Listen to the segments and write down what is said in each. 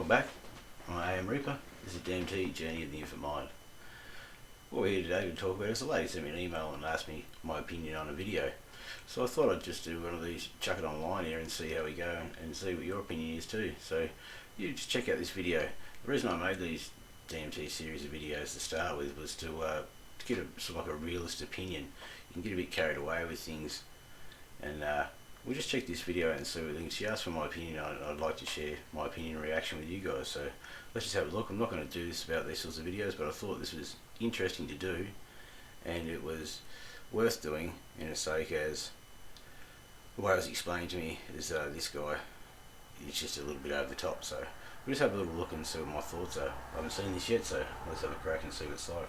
Welcome back. I'm AmReaper. This is DMT, Journey of the Infant Mind. What we're here today to talk about is a lady sent me an email and asked me my opinion on a video. So I thought I'd just do one of these, chuck it online here and see how we go and see what your opinion is too. So you just check out this video. The reason I made these DMT series of videos to start with was to get a sort of like a realist opinion. You can get a bit carried away with things, and we'll just check this video and see what things. She asked for my opinion. I'd like to share my opinion and reaction with you guys. So let's just have a look. I'm not going to do this about these sorts of videos, but I thought this was interesting to do, and it was worth doing in a sake as the way it was explained to me is this guy is just a little bit over the top. So we'll just have a little look and see what my thoughts are. I haven't seen this yet, so let's have a crack and see what it's like.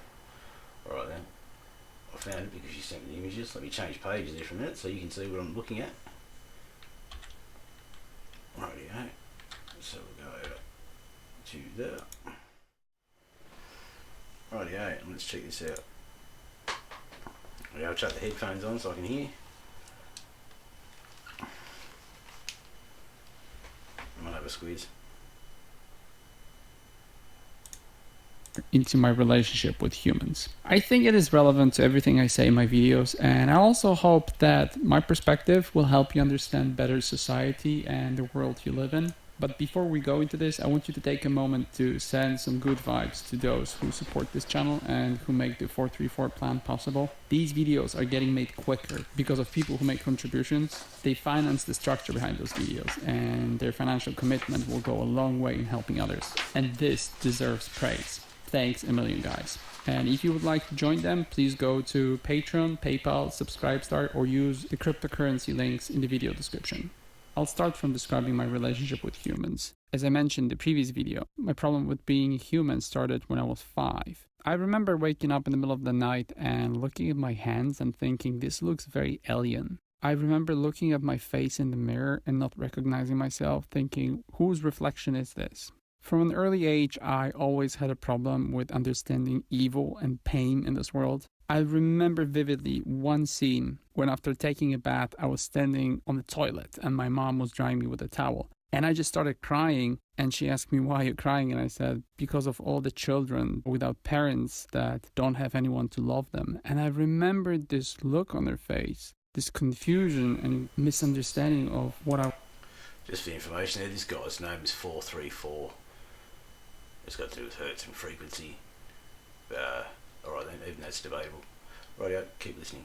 Alright then, I found it because you sent me the images. Let me change pages there for a minute so you can see what I'm looking at. Rightio, so we'll go over to there. Rightio, let's check this out. I'll chuck the headphones on so I can hear. I might have a squeeze. Into my relationship with humans. I think it is relevant to everything I say in my videos, and I also hope that my perspective will help you understand better society and the world you live in. But before we go into this, I want you to take a moment to send some good vibes to those who support this channel and who make the 434 plan possible. These videos are getting made quicker because of people who make contributions. They finance the structure behind those videos, and their financial commitment will go a long way in helping others. And this deserves praise. Thanks a million, guys. And if you would like to join them, please go to Patreon, PayPal, Subscribestar, or use the cryptocurrency links in the video description. I'll start from describing my relationship with humans. As I mentioned in the previous video, my problem with being human started when I was 5. I remember waking up in the middle of the night and looking at my hands and thinking, this looks very alien. I remember looking at my face in the mirror and not recognizing myself, thinking, whose reflection is this? From an early age, I always had a problem with understanding evil and pain in this world. I remember vividly one scene when after taking a bath, I was standing on the toilet and my mom was drying me with a towel. And I just started crying, and she asked me, why are you crying? And I said, because of all the children without parents that don't have anyone to love them. And I remembered this look on their face, this confusion and misunderstanding of what I... Just for information there, this guy's name is 434. It's got to do with hertz and frequency. Alright then, even that's debatable. Right, keep listening.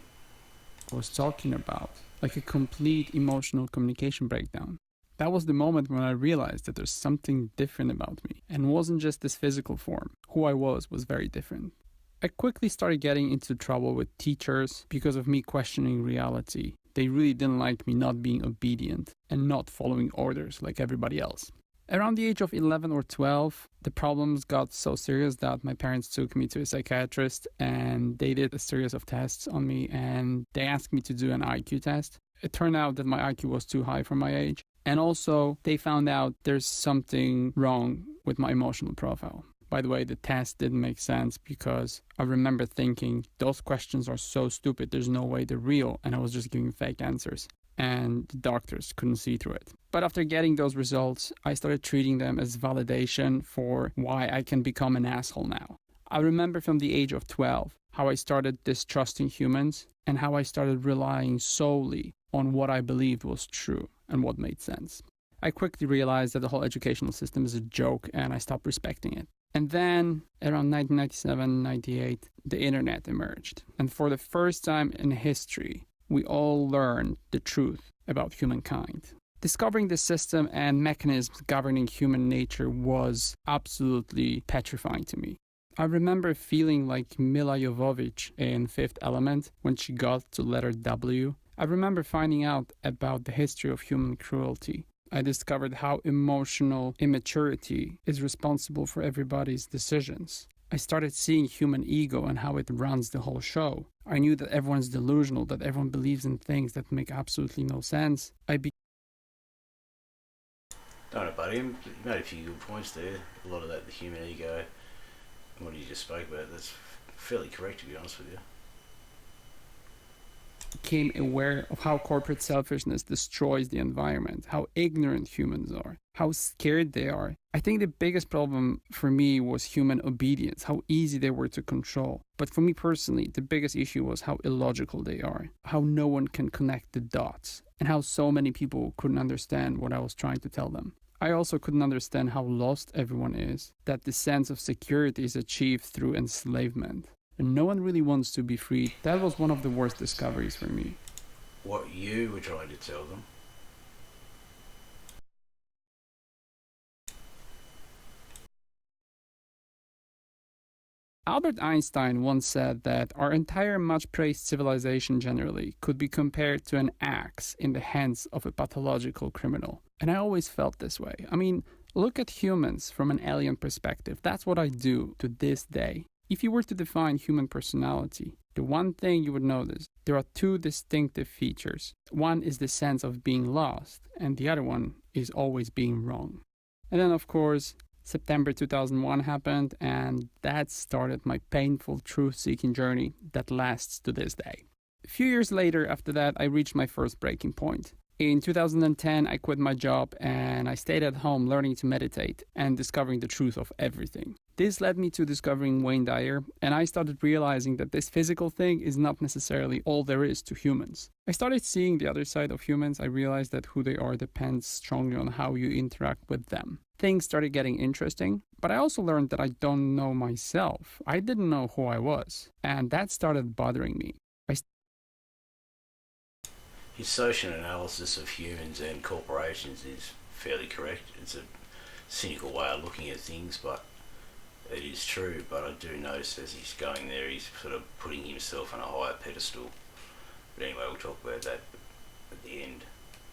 I was talking about, like a complete emotional communication breakdown. That was the moment when I realized that there's something different about me, and wasn't just this physical form. Who I was very different. I quickly started getting into trouble with teachers because of me questioning reality. They really didn't like me not being obedient and not following orders like everybody else. Around the age of 11 or 12, the problems got so serious that my parents took me to a psychiatrist, and they did a series of tests on me, and they asked me to do an IQ test. It turned out that my IQ was too high for my age, and also they found out there's something wrong with my emotional profile. By the way, the test didn't make sense because I remember thinking, those questions are so stupid, there's no way they're real, and I was just giving fake answers. And the doctors couldn't see through it. But after getting those results, I started treating them as validation for why I can become an asshole now. I remember from the age of 12 how I started distrusting humans and how I started relying solely on what I believed was true and what made sense. I quickly realized that the whole educational system is a joke, and I stopped respecting it. And then around 1997-98, the internet emerged. And for the first time in history, we all learned the truth about humankind. Discovering the system and mechanisms governing human nature was absolutely petrifying to me. I remember feeling like Mila Jovovich in Fifth Element when she got to letter W. I remember finding out about the history of human cruelty. I discovered how emotional immaturity is responsible for everybody's decisions. I started seeing human ego and how it runs the whole show. I knew that everyone's delusional, that everyone believes in things that make absolutely no sense. Don't know, buddy. You made a few good points there. A lot of that, the human ego, and what you just spoke about, that's fairly correct, to be honest with you. became aware of how corporate selfishness destroys the environment, how ignorant humans are, how scared they are. I think the biggest problem for me was human obedience, how easy they were to control. But for me personally, the biggest issue was how illogical they are, how no one can connect the dots, and how so many people couldn't understand what I was trying to tell them. I also couldn't understand how lost everyone is, that the sense of security is achieved through enslavement. And no one really wants to be free. That was one of the worst discoveries for me. What you were trying to tell them. Albert Einstein once said that our entire much-praised civilization generally could be compared to an axe in the hands of a pathological criminal. And I always felt this way. I mean, look at humans from an alien perspective. That's what I do to this day. If you were to define human personality, the one thing you would notice, there are two distinctive features. One is the sense of being lost, and the other one is always being wrong. And then, of course, September 2001 happened, and that started my painful truth-seeking journey that lasts to this day. A few years later after that, I reached my first breaking point. In 2010, I quit my job and I stayed at home learning to meditate and discovering the truth of everything. This led me to discovering Wayne Dyer, and I started realizing that this physical thing is not necessarily all there is to humans. I started seeing the other side of humans. I realized that who they are depends strongly on how you interact with them. Things started getting interesting, but I also learned that I don't know myself. I didn't know who I was, and that started bothering me. His social analysis of humans and corporations is fairly correct. It's a cynical way of looking at things, but it is true. But I do notice as he's going there, he's sort of putting himself on a higher pedestal. But anyway, we'll talk about that at the end.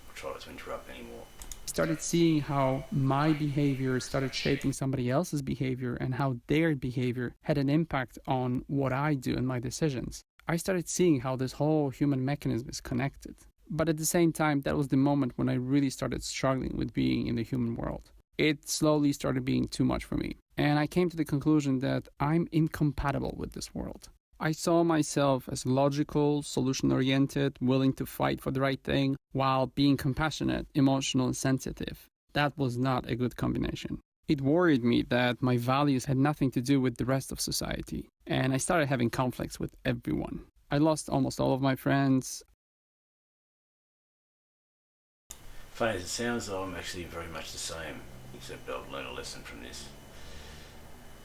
I'll try not to interrupt anymore. Started seeing how my behavior started shaping somebody else's behavior and how their behavior had an impact on what I do and my decisions. I started seeing how this whole human mechanism is connected. But at the same time, that was the moment when I really started struggling with being in the human world. It slowly started being too much for me. And I came to the conclusion that I'm incompatible with this world. I saw myself as logical, solution-oriented, willing to fight for the right thing, while being compassionate, emotional, and sensitive. That was not a good combination. It worried me that my values had nothing to do with the rest of society, and I started having conflicts with everyone. I lost almost all of my friends. Funny as it sounds, though, I'm actually very much the same, except I've learned a lesson from this.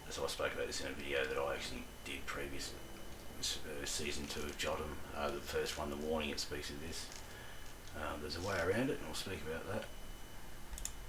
As I spoke about this in a video that I actually did previously. Season 2 of Jotim, the first one, the warning, it speaks of this. There's a way around it, and we'll speak about that.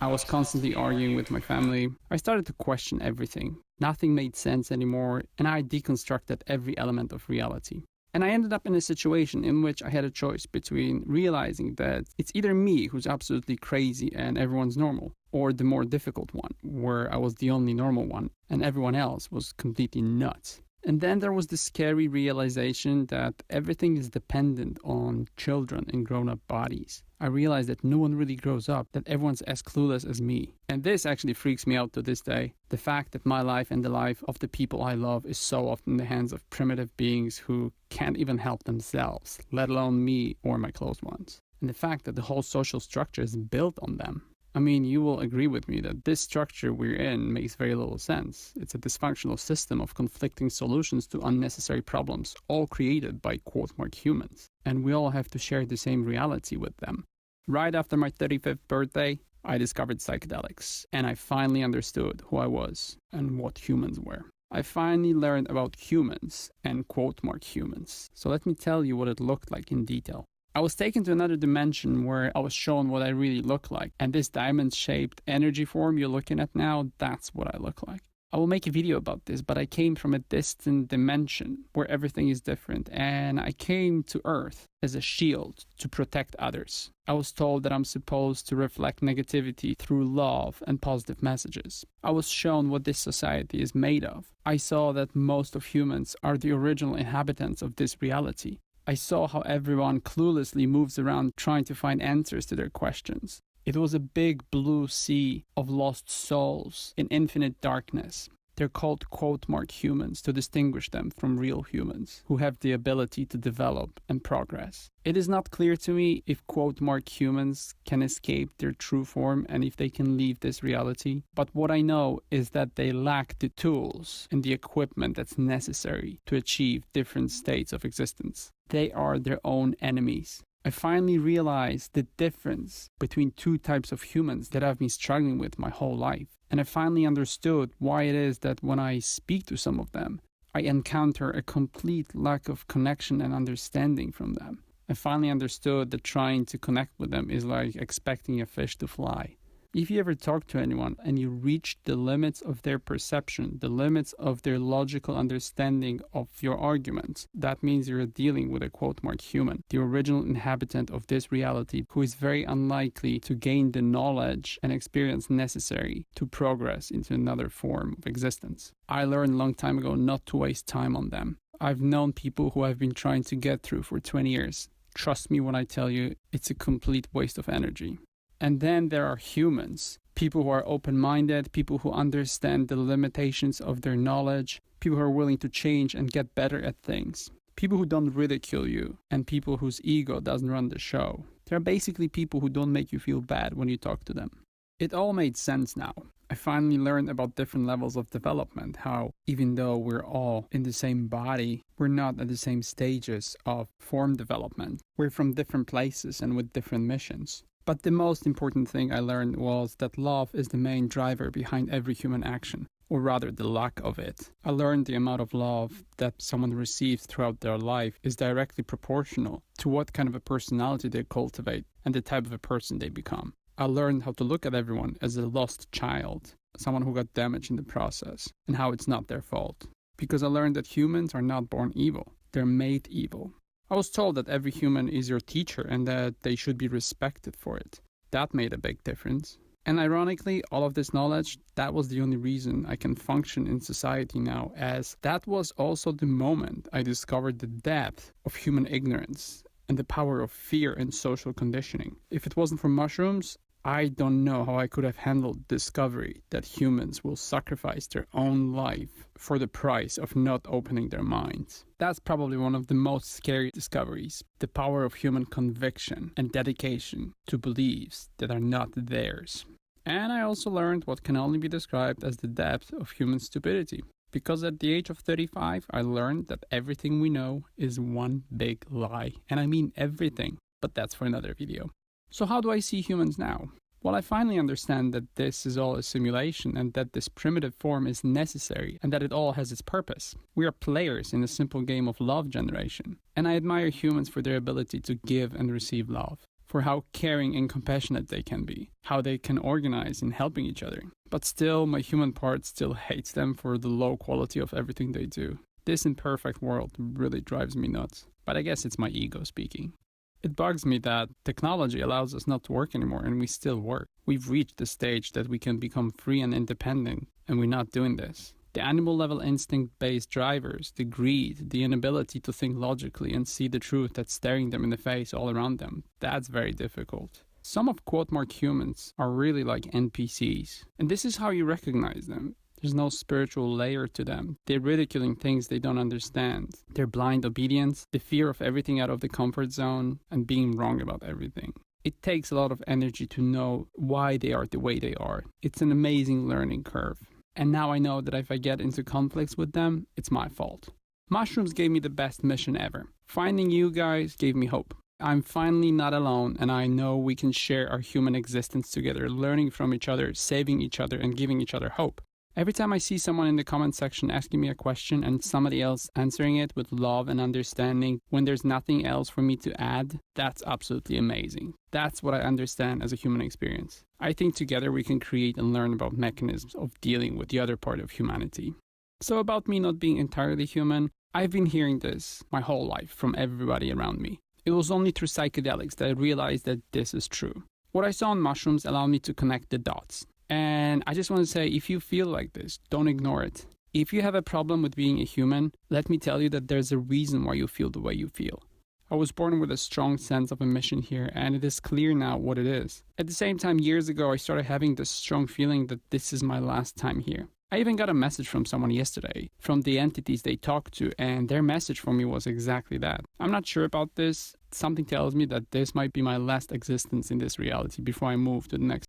I was constantly arguing with my family. I started to question everything. Nothing made sense anymore, and I deconstructed every element of reality. And I ended up in a situation in which I had a choice between realizing that it's either me who's absolutely crazy and everyone's normal, or the more difficult one, where I was the only normal one and everyone else was completely nuts. And then there was the scary realization that everything is dependent on children in grown-up bodies. I realized that no one really grows up, that everyone's as clueless as me. And this actually freaks me out to this day. The fact that my life and the life of the people I love is so often in the hands of primitive beings who can't even help themselves, let alone me or my close ones. And the fact that the whole social structure is built on them. I mean, you will agree with me that this structure we're in makes very little sense. It's a dysfunctional system of conflicting solutions to unnecessary problems, all created by quote-mark humans. And we all have to share the same reality with them. Right after my 35th birthday, I discovered psychedelics, and I finally understood who I was and what humans were. I finally learned about humans and quote-mark humans. So let me tell you what it looked like in detail. I was taken to another dimension where I was shown what I really look like. And this diamond-shaped energy form you're looking at now, that's what I look like. I will make a video about this, but I came from a distant dimension where everything is different. And I came to Earth as a shield to protect others. I was told that I'm supposed to reflect negativity through love and positive messages. I was shown what this society is made of. I saw that most of humans are the original inhabitants of this reality. I saw how everyone cluelessly moves around trying to find answers to their questions. It was a big blue sea of lost souls in infinite darkness. They're called quote mark humans to distinguish them from real humans who have the ability to develop and progress. It is not clear to me if quote mark humans can escape their true form and if they can leave this reality, but what I know is that they lack the tools and the equipment that's necessary to achieve different states of existence. They are their own enemies. I finally realized the difference between two types of humans that I've been struggling with my whole life. And I finally understood why it is that when I speak to some of them, I encounter a complete lack of connection and understanding from them. I finally understood that trying to connect with them is like expecting a fish to fly. If you ever talk to anyone and you reach the limits of their perception, the limits of their logical understanding of your arguments, that means you're dealing with a quote mark human, the original inhabitant of this reality, who is very unlikely to gain the knowledge and experience necessary to progress into another form of existence. I learned a long time ago not to waste time on them. I've known people who I've been trying to get through for 20 years. Trust me when I tell you, it's a complete waste of energy. And then there are humans, people who are open-minded, people who understand the limitations of their knowledge, people who are willing to change and get better at things, people who don't ridicule you, and people whose ego doesn't run the show. They're basically people who don't make you feel bad when you talk to them. It all made sense now. I finally learned about different levels of development, how even though we're all in the same body, we're not at the same stages of form development. We're from different places and with different missions. But the most important thing I learned was that love is the main driver behind every human action, or rather the lack of it. I learned the amount of love that someone receives throughout their life is directly proportional to what kind of a personality they cultivate and the type of a person they become. I learned how to look at everyone as a lost child, someone who got damaged in the process, and how it's not their fault. Because I learned that humans are not born evil, they're made evil. I was told that every human is your teacher and that they should be respected for it. That made a big difference. And ironically, all of this knowledge, that was the only reason I can function in society now, as that was also the moment I discovered the depth of human ignorance and the power of fear and social conditioning. If it wasn't for mushrooms, I don't know how I could have handled the discovery that humans will sacrifice their own life for the price of not opening their minds. That's probably one of the most scary discoveries, the power of human conviction and dedication to beliefs that are not theirs. And I also learned what can only be described as the depth of human stupidity. Because at the age of 35, I learned that everything we know is one big lie. And I mean everything, but that's for another video. So how do I see humans now? Well, I finally understand that this is all a simulation and that this primitive form is necessary and that it all has its purpose. We are players in a simple game of love generation. And I admire humans for their ability to give and receive love, for how caring and compassionate they can be, how they can organize in helping each other. But still, my human part still hates them for the low quality of everything they do. This imperfect world really drives me nuts. But I guess it's my ego speaking. It bugs me that technology allows us not to work anymore and we still work. We've reached the stage that we can become free and independent, and we're not doing this. The animal level instinct-based drivers, the greed, the inability to think logically and see the truth that's staring them in the face all around them, that's very difficult. Some of quote-mark humans are really like NPCs, and this is how you recognize them. There's no spiritual layer to them. They're ridiculing things they don't understand. Their blind obedience, the fear of everything out of the comfort zone, and being wrong about everything. It takes a lot of energy to know why they are the way they are. It's an amazing learning curve. And now I know that if I get into conflicts with them, it's my fault. Mushrooms gave me the best mission ever. Finding you guys gave me hope. I'm finally not alone, and I know we can share our human existence together, learning from each other, saving each other, and giving each other hope. Every time I see someone in the comment section asking me a question and somebody else answering it with love and understanding when there's nothing else for me to add, that's absolutely amazing. That's what I understand as a human experience. I think together we can create and learn about mechanisms of dealing with the other part of humanity. So about me not being entirely human, I've been hearing this my whole life from everybody around me. It was only through psychedelics that I realized that this is true. What I saw on mushrooms allowed me to connect the dots. And I just want to say, if you feel like this, don't ignore it. If you have a problem with being a human, let me tell you that there's a reason why you feel the way you feel. I was born with a strong sense of a mission here, and it is clear now what it is. At the same time, years ago, I started having this strong feeling that this is my last time here. I even got a message from someone yesterday, from the entities they talked to, and their message for me was exactly that. I'm not sure about this. Something tells me that this might be my last existence in this reality before I move to the next.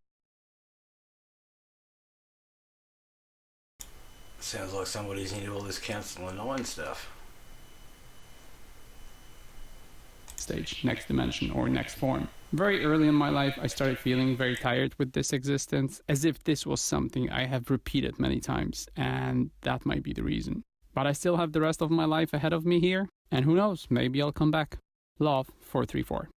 Sounds like somebody's into all this Council of Nine stuff. Stage, next dimension, or next form. Very early in my life, I started feeling very tired with this existence, as if this was something I have repeated many times, and that might be the reason. But I still have the rest of my life ahead of me here, and who knows, maybe I'll come back. Love 434.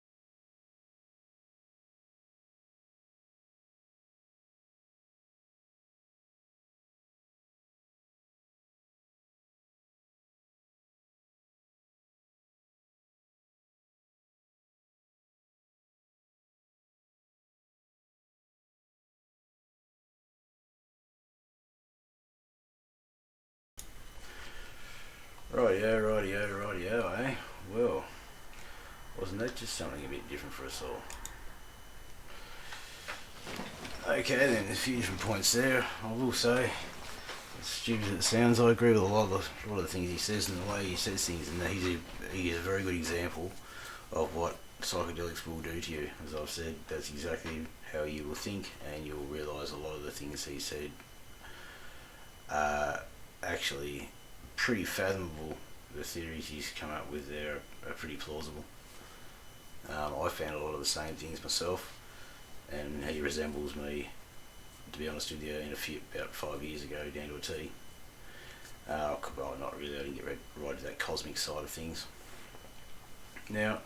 Rightio, eh? Well, wasn't that just something a bit different for us all? Okay then, there's a few different points there. I will say, as stupid as it sounds, I agree with a lot of the things he says and the way he says things, and he is a very good example of what psychedelics will do to you. As I've said, that's exactly how you will think, and you'll realise a lot of the things he said are actually pretty fathomable. The theories he's come up with there are pretty plausible. I found a lot of the same things myself, and he resembles me, to be honest with you, about 5 years ago, down to a T. Well, not really, I didn't get right to that cosmic side of things. Now,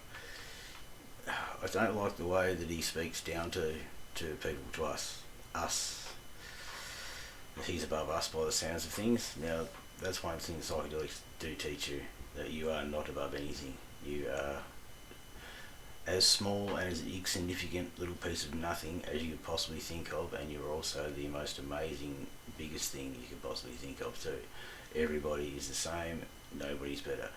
I don't like the way that he speaks down to people, to us. He's above us by the sounds of things. Now, that's one thing psychedelics do teach you, that you are not above anything. You are as small and as insignificant little piece of nothing as you could possibly think of, and you're also the most amazing, biggest thing you could possibly think of too. Everybody is the same, nobody's better.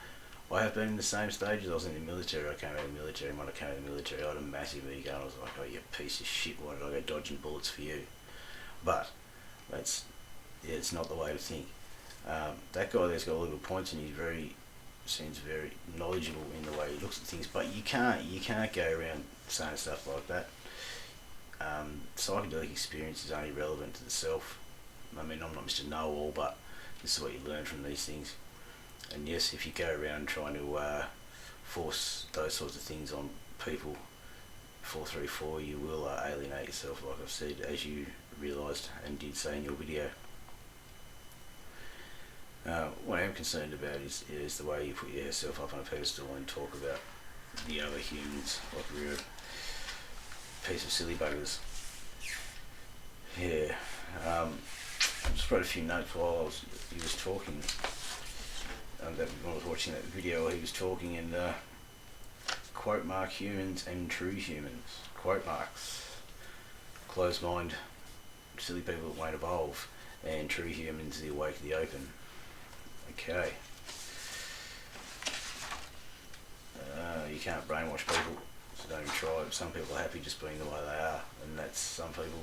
I have been in the same stages. I was in the military, I came out of the military, and when I came out of the military I had a massive ego, and I was like, oh you piece of shit, why did I go dodging bullets for you? But it's not the way to think. That guy there's got a lot of points, and seems very knowledgeable in the way he looks at things, but you can't go around saying stuff like that. Psychedelic experience is only relevant to the self. I mean, I'm not Mr. Know-all, but this is what you learn from these things. And yes, if you go around trying to force those sorts of things on people, 434, you will alienate yourself, like I've said, as you realised and did say in your video. What I am concerned about is the way you put yourself up on a pedestal and talk about the other humans like we're a piece of silly buggers. Yeah, I just wrote a few notes while he was talking. When I was watching that video, he was talking in quote mark humans and true humans. Quote marks, closed mind, silly people that won't evolve, and true humans, the awake, the open. Okay. You can't brainwash people, so don't even try. Some people are happy just being the way they are, and that's some people,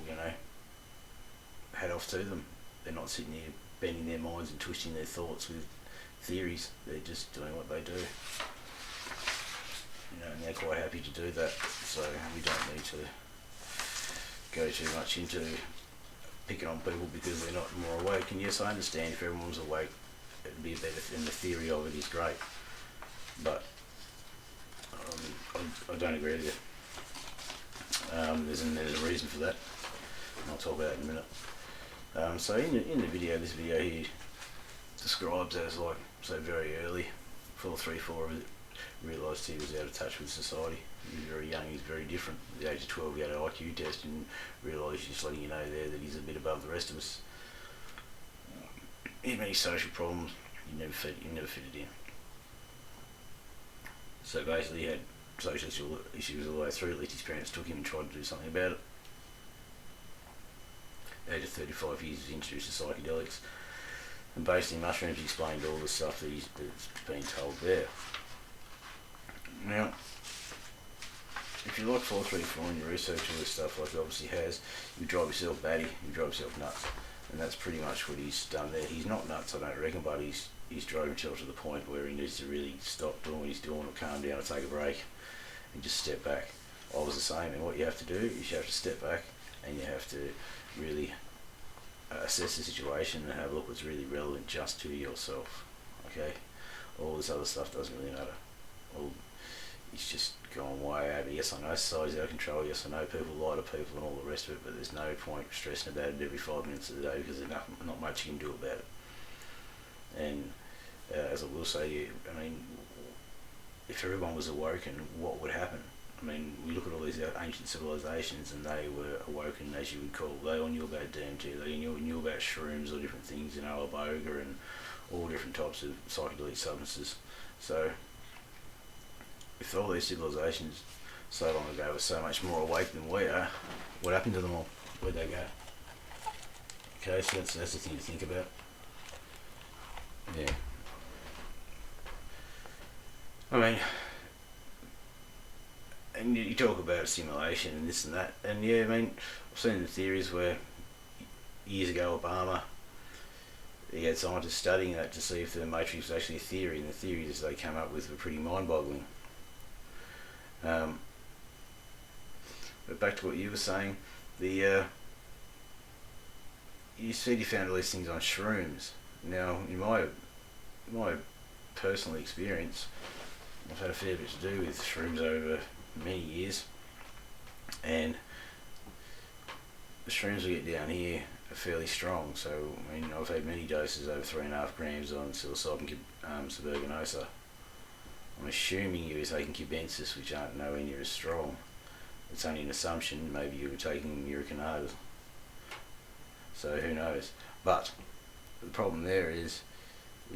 hat off to them. They're not sitting here bending their minds and twisting their thoughts with theories. They're just doing what they do. And they're quite happy to do that, so we don't need to go too much into picking on people because they're not more awake. And yes, I understand if everyone was awake, it'd be better, and the theory of it is great, but I don't agree with you. There's a reason for that, and I'll talk about it in a minute. So in the video, this video he describes as like, so very early, 434 realised he was out of touch with society. He was very young, he's very different. At the age of 12 he had an IQ test and realised, just letting you know there, that he's a bit above the rest of us. He had many social problems, he never fitted in. So basically he had social issues all the way through. At least his parents took him and tried to do something about it. At the age of 35 years he was introduced to psychedelics, and basically mushrooms explained all the stuff that's been told there. Now, if you like 434 and you research all this stuff like he obviously has, you drive yourself batty, you drive yourself nuts. And that's pretty much what he's done there. He's not nuts, I don't reckon, but he's drove himself to the point where he needs to really stop doing what he's doing or calm down or take a break and just step back. I was the same, and what you have to do is you have to step back and you have to really assess the situation and have a look what's really relevant just to yourself. Okay, all this other stuff doesn't really matter. All it's just gone way over. Yes, I know society's out of control. Yes, I know people lie to people and all the rest of it, but there's no point stressing about it every 5 minutes of the day because there's not much you can do about it. And as I will say to you, I mean, if everyone was awoken, what would happen? I mean, we look at all these ancient civilizations and they were awoken, as you would call. They all knew about DMT, they knew about shrooms or different things, iboga and all different types of psychedelic substances. So, if all these civilizations so long ago were so much more awake than we are, what happened to them all? Where'd they go? Okay, so that's the thing to think about. Yeah. I mean, and you talk about simulation and this and that, and yeah, I mean, I've seen the theories where years ago Obama, he had scientists studying that to see if the Matrix was actually a theory, and the theories they came up with were pretty mind-boggling. But back to what you were saying, you said you found all these things on shrooms. Now, in my personal experience, I've had a fair bit to do with shrooms over many years, and the shrooms we get down here are fairly strong. So, I mean, I've had many doses over 3.5 grams on psilocybin suberginosa. I'm assuming you were taking cubensis, which aren't nowhere near as strong. It's only an assumption. Maybe you were taking uricanata. So who knows? But the problem there is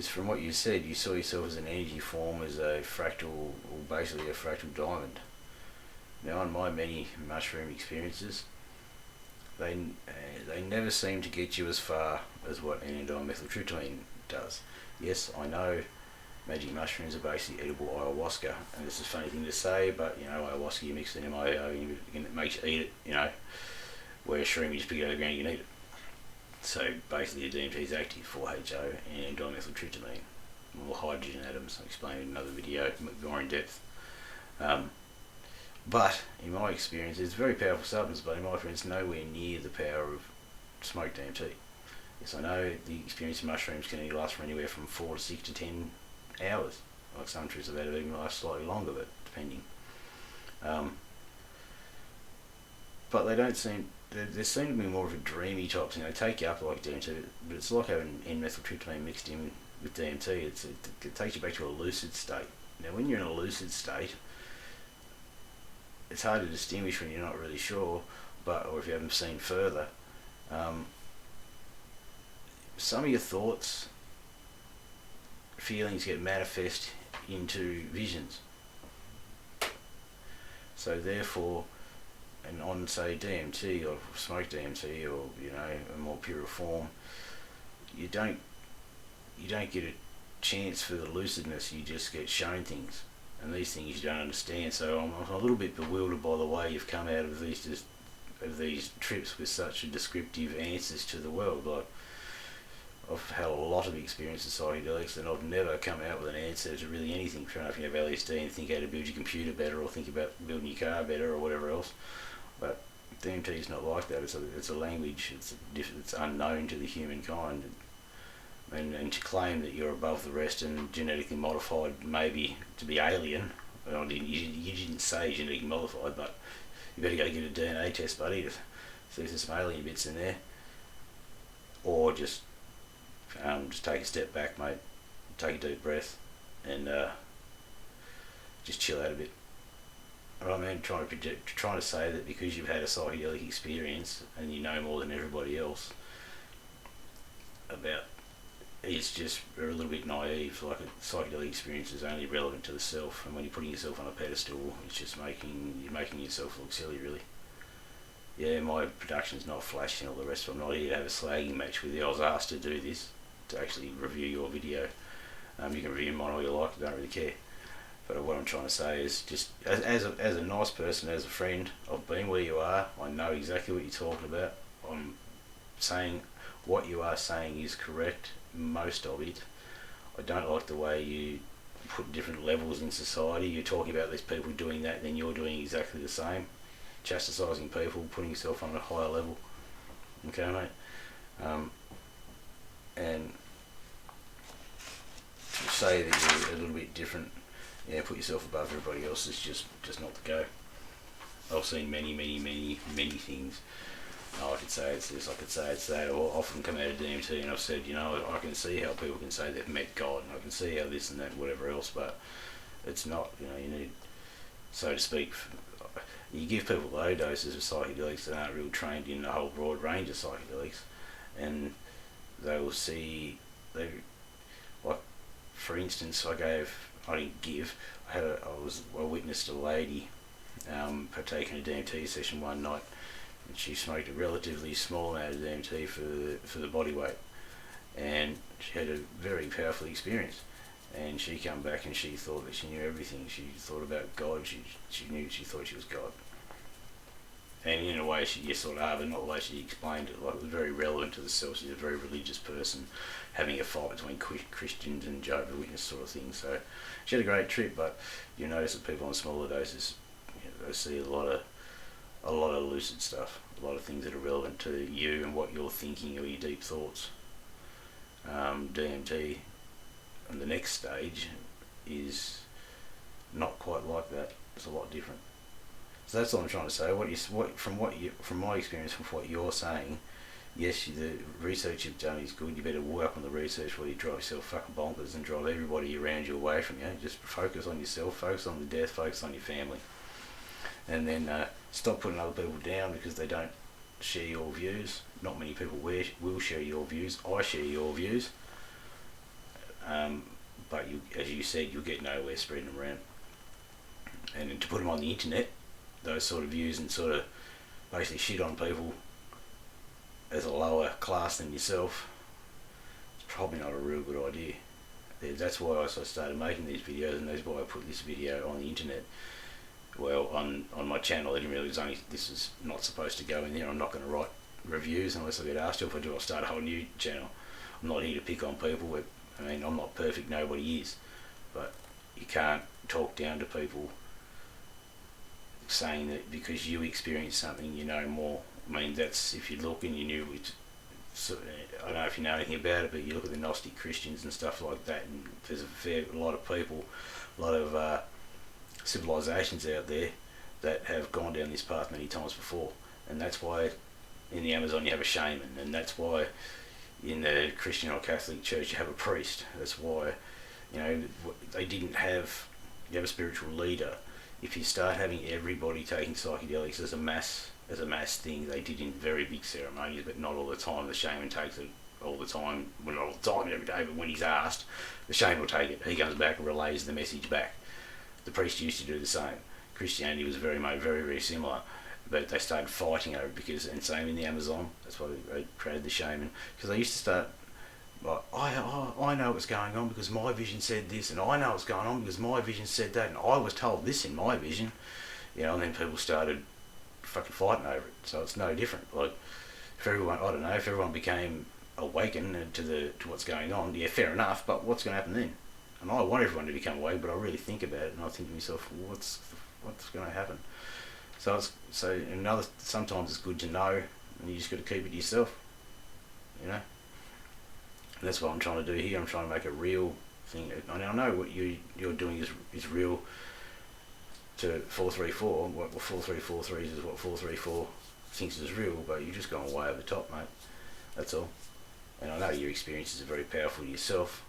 from what you said, you saw yourself as an energy form, as a fractal, or basically a fractal diamond. Now, on my many mushroom experiences, they never seem to get you as far as what N-dimethyltryptamine does. Yes, I know magic mushrooms are basically edible ayahuasca, and this is a funny thing to say, but you know, ayahuasca, you mix an MIO and it makes you eat it, you know, where shroom you just pick it out of the ground and you can eat it. So basically the DMT is active, 4-HO and dimethyltryptamine, or hydrogen atoms. I'll explain in another video more in depth. But in my experience, it's a very powerful substance, but in my experience, nowhere near the power of smoked DMT. Yes, I know the experience of mushrooms can only last for anywhere from 4 to 6 to 10 hours. Like some trips have even last slightly longer, but depending. But they don't seem, they seem to be more of a dreamy type thing. They take you up like DMT, but it's like having N-methyltryptamine mixed in with DMT. It takes you back to a lucid state. Now, when you're in a lucid state, it's hard to distinguish when you're not really sure, or if you haven't seen further. Some of your thoughts, feelings get manifest into visions. So therefore, and on say DMT or smoked DMT, or you know, a more pure form, you don't get a chance for the lucidness. You just get shown things, and these things you don't understand. So I'm a little bit bewildered by the way you've come out of these trips with such descriptive answers to the world. Like, I've had a lot of experience with psychedelics, and I've never come out with an answer to really anything. Trying to have LSD and think how to build your computer better, or think about building your car better, or whatever else. But DMT is not like that. It's a language. It's unknown to the humankind, and to claim that you're above the rest and genetically modified, maybe to be alien. Well, you didn't say genetically modified, but you better go get a DNA test, buddy, to see if there's some alien bits in there, or just take a step back, mate. Take a deep breath and just chill out a bit. I mean, trying to say that because you've had a psychedelic experience and you know more than everybody else about, it's just a little bit naive. Like, a psychedelic experience is only relevant to the self, and when you're putting yourself on a pedestal, it's just you're making yourself look silly, really. Yeah, my production's not flashy and all the rest of it. I'm not here to have a slagging match with you. I was asked to do this, to actually review your video. You can review mine all you like, I don't really care. But what I'm trying to say is, just as a nice person, as a friend, I've been where you are. I know exactly what you're talking about. I'm saying what you are saying is correct, most of it. I don't like the way you put different levels in society. You're talking about these people doing that, then you're doing exactly the same. Chastising people, putting yourself on a higher level. Okay, mate? And to say that you're a little bit different, put yourself above everybody else is just not the go. I've seen many things. I could say it's this, I could say it's that, or often come out of DMT and I've said, I can see how people can say they've met God, and I can see how this and that and whatever else, but it's not, you need, so to speak, you give people low doses of psychedelics that aren't real trained in a whole broad range of psychedelics, and they will see, like, for instance, I witnessed a lady partaking in a DMT session one night, and she smoked a relatively small amount of DMT for the body weight, and she had a very powerful experience. And she come back and she thought that she knew everything. She thought about God. She thought she was God. And in a way, she sort of, but not the way she explained it. Like, it was very relevant to the self. She's a very religious person, having a fight between Christians and Jehovah's Witness sort of thing. So she had a great trip. But you notice that people on smaller doses, they see a lot of lucid stuff, a lot of things that are relevant to you and what you're thinking or your deep thoughts. DMT, and the next stage, is not quite like that. It's a lot different. So that's what I'm trying to say. From my experience, from what you're saying, yes, the research you've done is good. You better work on the research where you drive yourself fucking bonkers and drive everybody around you away from you. Just focus on yourself, focus on the death, focus on your family. And then stop putting other people down because they don't share your views. Not many people will share your views. I share your views. But as you said, you'll get nowhere spreading them around. And then to put them on the internet, those sort of views, and sort of basically shit on people as a lower class than yourself, it's probably not a real good idea. That's why I started making these videos, and that's why I put this video on the internet. Well, on my channel, I didn't really, this is not supposed to go in there. I'm not going to write reviews unless I get asked to. If I do, I'll start a whole new channel. I'm not here to pick on people. I'm not perfect, nobody is. But you can't talk down to people saying that because you experienced something, you know more. That's, if you look and you knew it, I don't know if you know anything about it, but you look at the Gnostic Christians and stuff like that, and there's a lot of people, a lot of civilizations out there that have gone down this path many times before. And that's why in the Amazon you have a shaman, and that's why in the Christian or Catholic church you have a priest. That's why, they didn't have, you have a spiritual leader. If you start having everybody taking psychedelics as a mass thing, they did in very big ceremonies, but not all the time. The shaman takes it all the time, well, not all the time, every day, but when he's asked, the shaman will take it. He comes back and relays the message back. The priest used to do the same. Christianity was very similar, but they started fighting over it and same in the Amazon. That's why they created the shaman, because they used to start, like, I know what's going on because my vision said this, and I know what's going on because my vision said that, and I was told this in my vision, and then people started fucking fighting over it. So it's no different. Like, if everyone became awakened to what's going on, yeah, fair enough, but what's going to happen then? And I want everyone to become awake, but I really think about it, and I think to myself, what's going to happen? Sometimes it's good to know, and you just got to keep it to yourself, And that's what I'm trying to do here. I'm trying to make a real thing. I know what you're doing is real to 434. What 4343 is what 434 thinks is real, but you're just going way over the top, mate. That's all. And I know your experiences are very powerful yourself,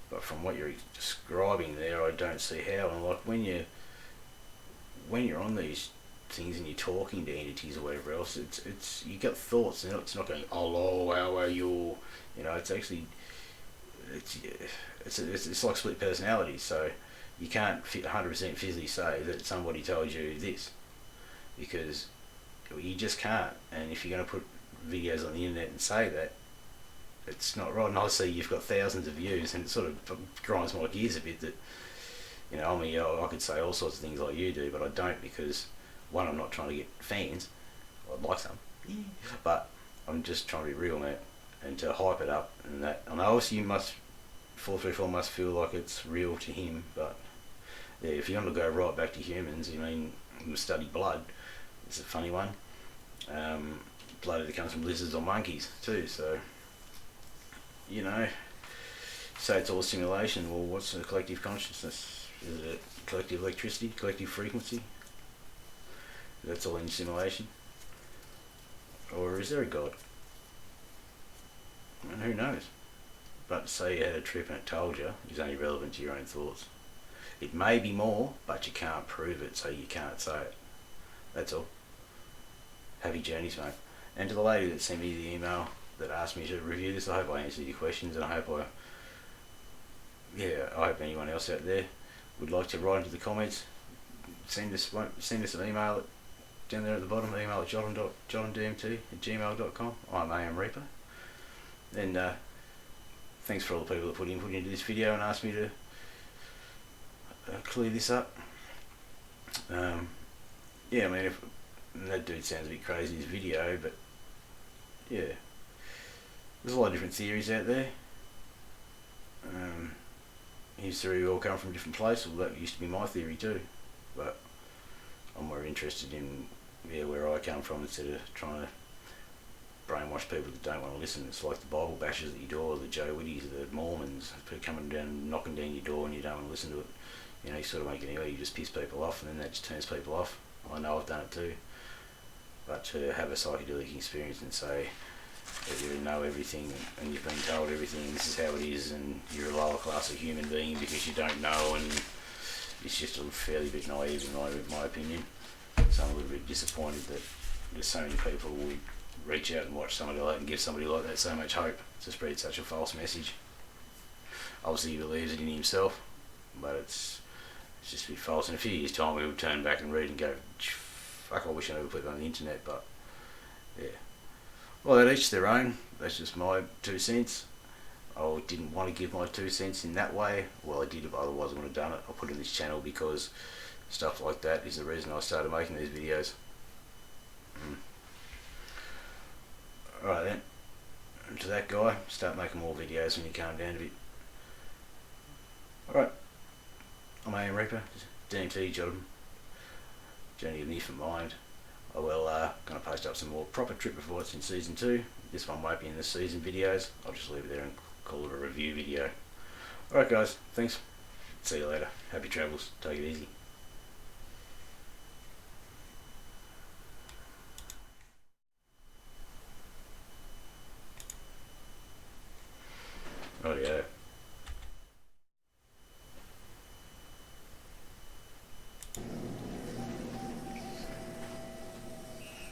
but from what you're describing there, I don't see how. And like when you're on these things and you're talking to entities or whatever else, it's you got thoughts, and it's not going, hello, how are you? It's actually it's like split personality. So you can't 100% physically say that somebody told you this, because you just can't. And if you're going to put videos on the internet and say that, it's not right. And I see you've got thousands of views, and it sort of grinds my gears a bit that, I could say all sorts of things like you do, but I don't, because one, I'm not trying to get fans. I'd like some, but I'm just trying to be real, mate, and to hype it up and that. And obviously you must, 434 must feel like it's real to him, but yeah, if you want to go right back to humans, I mean, you study blood. It's a funny one. Blood that comes from lizards or monkeys too, so, you know, say it's all simulation. Well, what's the collective consciousness? Is it collective electricity, collective frequency? That's all in simulation? Or is there a God? And who knows? But say you had a trip and it told you, it's only relevant to your own thoughts. It may be more, but you can't prove it, so you can't say it. That's all. Happy journeys, mate. And to the lady that sent me the email that asked me to review this, I hope I answered your questions, and I hope anyone else out there would like to write into the comments. Send us an email down there at the bottom, email at jotimdmt@gmail.com. I'm AmReaper. And thanks for all the people that put input into this video and asked me to clear this up. Yeah, I mean, that dude sounds a bit crazy in his video, but yeah, there's a lot of different theories out there. His theory all come from different places. Well, that used to be my theory too, but I'm more interested in where I come from instead of trying to brainwash people that don't want to listen. It's like the Bible bashers at your door, the Joe Witties, the Mormons, people coming down and knocking down your door and you don't want to listen to it. You know, you sort of make it anyway, you just piss people off, and then that just turns people off. I know I've done it too. But to have a psychedelic experience and say that you know everything and you've been told everything and this is how it is and you're a lower class of human being because you don't know, and it's just a fairly bit naive in my opinion. So I'm a little bit disappointed that there's so many people who would reach out and watch somebody like that and give somebody like that so much hope to spread such a false message. Obviously he believes it in himself, but it's just a bit false. In a few years' time we will turn back and read and go, fuck, I wish I never put it on the internet. But yeah, well, at each their own. That's just my 2 cents. I didn't want to give my 2 cents in that way. Well, I did, but otherwise I wouldn't have done it. I put it in this channel because stuff like that is the reason I started making these videos. Alright then, and to that guy, start making more videos when you calm down a bit. Alright, I'm AmReaper, DMT, Jotim, Journey of the Infant Mind. I will going to post up some more proper trip reports in season 2. This one won't be in the season videos. I'll just leave it there and call it a review video. Alright guys, thanks. See you later. Happy travels. Take it easy. Oh yeah.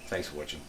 Thanks for watching.